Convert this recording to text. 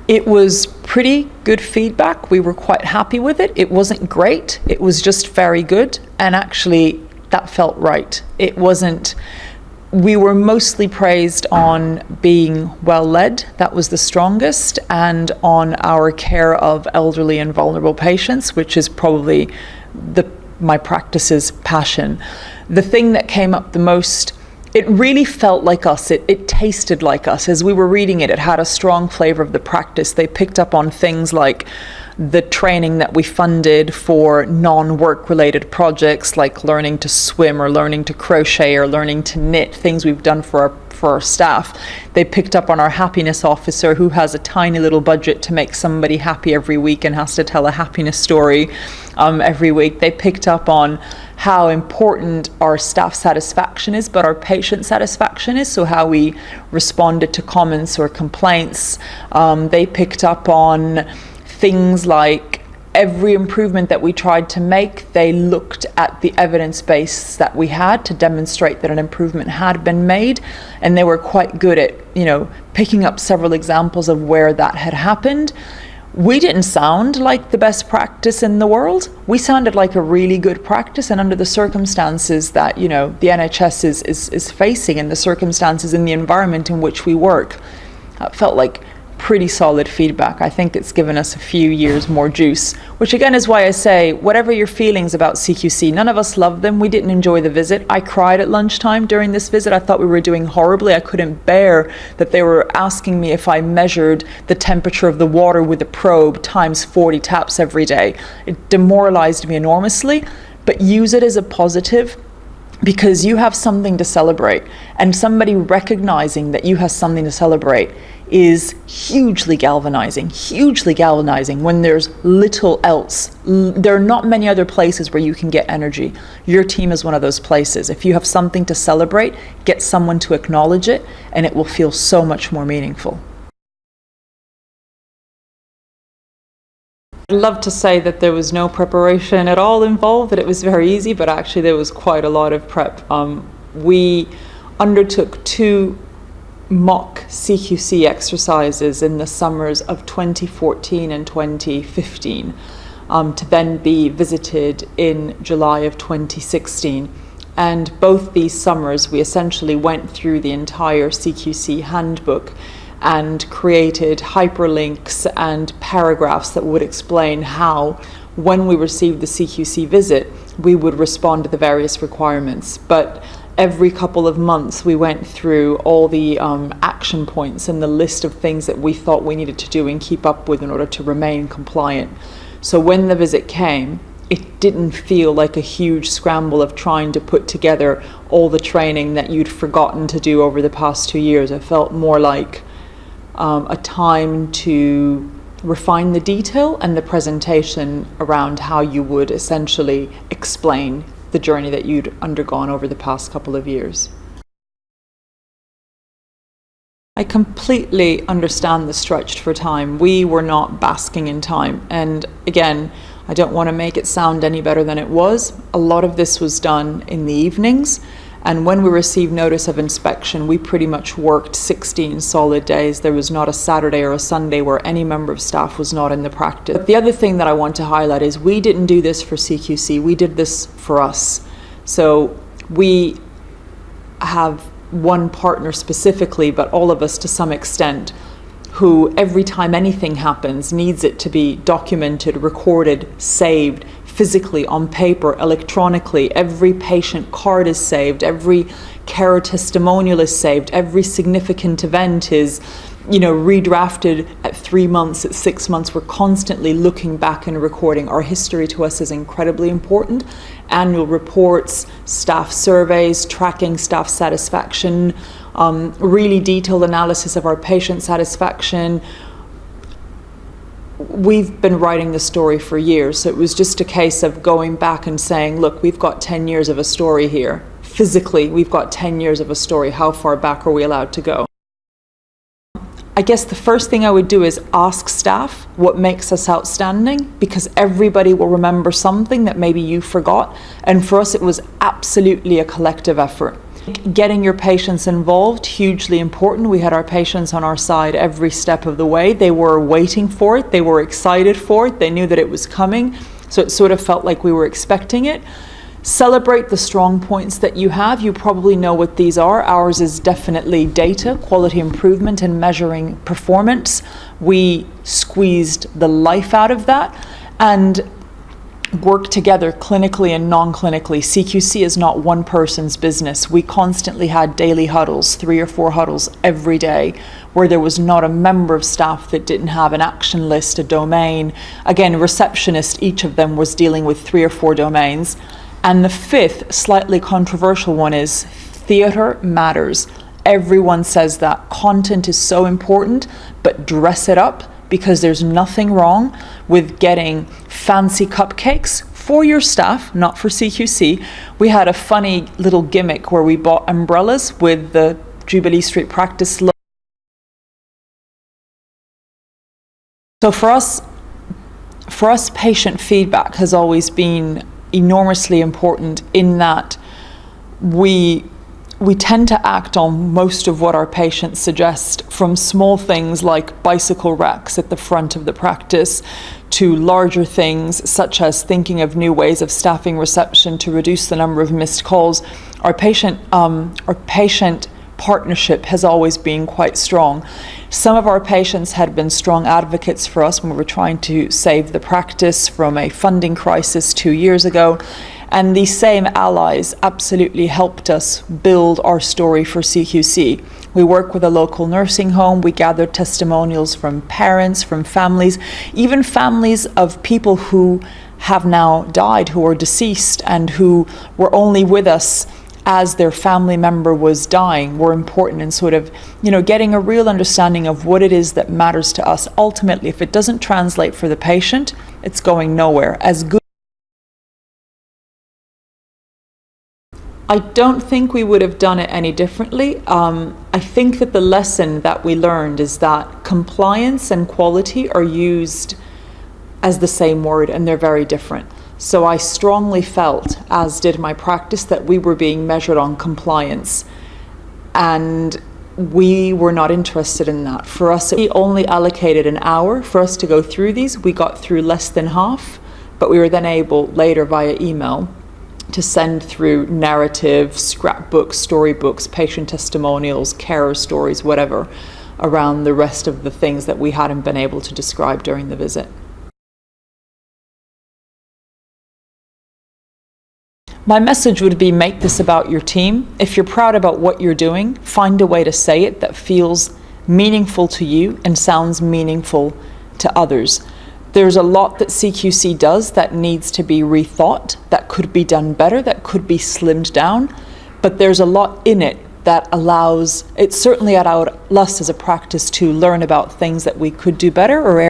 It was pretty good feedback. We were quite happy with it. It wasn't great. It was just very good. And actually, that felt right. It wasn't, we were mostly praised on being well led. That was the strongest. And on our care of elderly and vulnerable patients, which is probably my practice's passion. The thing that came up the most, it really felt like us. It tasted like us. As we were reading it, it had a strong flavor of the practice. They picked up on things like the training that we funded for non-work related projects, like learning to swim or learning to crochet or learning to knit, things we've done for our staff. They picked up on our happiness officer, who has a tiny little budget to make somebody happy every week and has to tell a happiness story every week. They picked up on how important our staff satisfaction is, but our patient satisfaction is, so how we responded to comments or complaints. They picked up on things like every improvement that we tried to make, they looked at the evidence base that we had to demonstrate that an improvement had been made, and they were quite good at, picking up several examples of where that had happened. We didn't sound like the best practice in the world. We sounded like a really good practice, and under the circumstances that, the NHS is facing, and the circumstances in the environment in which we work, it felt like pretty solid feedback. I think it's given us a few years more juice, which again is why I say, whatever your feelings about CQC, none of us loved them. We didn't enjoy the visit. I cried at lunchtime during this visit. I thought we were doing horribly. I couldn't bear that they were asking me if I measured the temperature of the water with a probe times 40 taps every day. It demoralized me enormously, but use it as a positive, because you have something to celebrate, and somebody recognizing that you have something to celebrate is hugely galvanizing when there's little else. There are not many other places where you can get energy. Your team is one of those places. If you have something to celebrate, get someone to acknowledge it, and it will feel so much more meaningful. I'd love to say that there was no preparation at all involved, that it was very easy, but actually there was quite a lot of prep. We undertook 2 mock CQC exercises in the summers of 2014 and 2015, to then be visited in July of 2016. And both these summers we essentially went through the entire CQC handbook and created hyperlinks and paragraphs that would explain how, when we received the CQC visit, we would respond to the various requirements. But every couple of months we went through all the action points and the list of things that we thought we needed to do and keep up with in order to remain compliant. So when the visit came, it didn't feel like a huge scramble of trying to put together all the training that you'd forgotten to do over the past 2 years. It felt more like a time to refine the detail and the presentation around how you would essentially explain the journey that you'd undergone over the past couple of years. I completely understand the stretched for time. We were not basking in time. And again, I don't want to make it sound any better than it was. A lot of this was done in the evenings. And when we received notice of inspection, we pretty much worked 16 solid days. There was not a Saturday or a Sunday where any member of staff was not in the practice. But the other thing that I want to highlight is we didn't do this for CQC, we did this for us. So we have one partner specifically, but all of us to some extent, who every time anything happens needs it to be documented, recorded, saved, physically, on paper, electronically. Every patient card is saved, every care testimonial is saved, every significant event is redrafted at 3 months, at 6 months. We're constantly looking back and recording. Our history to us is incredibly important. Annual reports, staff surveys, tracking staff satisfaction, really detailed analysis of our patient satisfaction. We've been writing the story for years, so it was just a case of going back and saying, look, we've got 10 years of a story here. Physically, we've got 10 years of a story. How far back are we allowed to go? I guess the first thing I would do is ask staff what makes us outstanding, because everybody will remember something that maybe you forgot. And for us, it was absolutely a collective effort. Getting your patients involved, hugely important. We had our patients on our side every step of the way. They were waiting for it. They were excited for it. They knew that it was coming. So it sort of felt like we were expecting it. Celebrate the strong points that you have. You probably know what these are. Ours is definitely data, quality improvement, and measuring performance. We squeezed the life out of that and work together clinically and non-clinically. CQC is not one person's business. We constantly had daily huddles, 3 or 4 huddles every day, where there was not a member of staff that didn't have an action list, a domain. Again, receptionist, each of them was dealing with 3 or 4 domains. And the 5th, slightly controversial one is theater matters. Everyone says that. Content is so important, but dress it up, because there's nothing wrong with getting fancy cupcakes for your staff, not for CQC. We had a funny little gimmick where we bought umbrellas with the Jubilee Street Practice logo. So for us, patient feedback has always been enormously important, in that we tend to act on most of what our patients suggest, from small things like bicycle racks at the front of the practice to larger things such as thinking of new ways of staffing reception to reduce the number of missed calls. Our patient partnership has always been quite strong. Some of our patients had been strong advocates for us when we were trying to save the practice from a funding crisis 2 years ago. And these same allies absolutely helped us build our story for CQC. We work with a local nursing home. We gathered testimonials from parents, from families, even families of people who have now died, who are deceased, and who were only with us as their family member was dying, were important in sort of, getting a real understanding of what it is that matters to us. Ultimately, if it doesn't translate for the patient, it's going nowhere. I don't think we would have done it any differently. I think that the lesson that we learned is that compliance and quality are used as the same word, and they're very different. So I strongly felt, as did my practice, that we were being measured on compliance, and we were not interested in that. For us, we only allocated an hour for us to go through these. We got through less than half, but we were then able later via email to send through narrative, scrapbooks, storybooks, patient testimonials, carer stories, whatever, around the rest of the things that we hadn't been able to describe during the visit. My message would be, make this about your team. If you're proud about what you're doing, find a way to say it that feels meaningful to you and sounds meaningful to others. There's a lot that CQC does that needs to be rethought, that could be done better, that could be slimmed down, but there's a lot in it that it certainly allowed us as a practice to learn about things that we could do better, or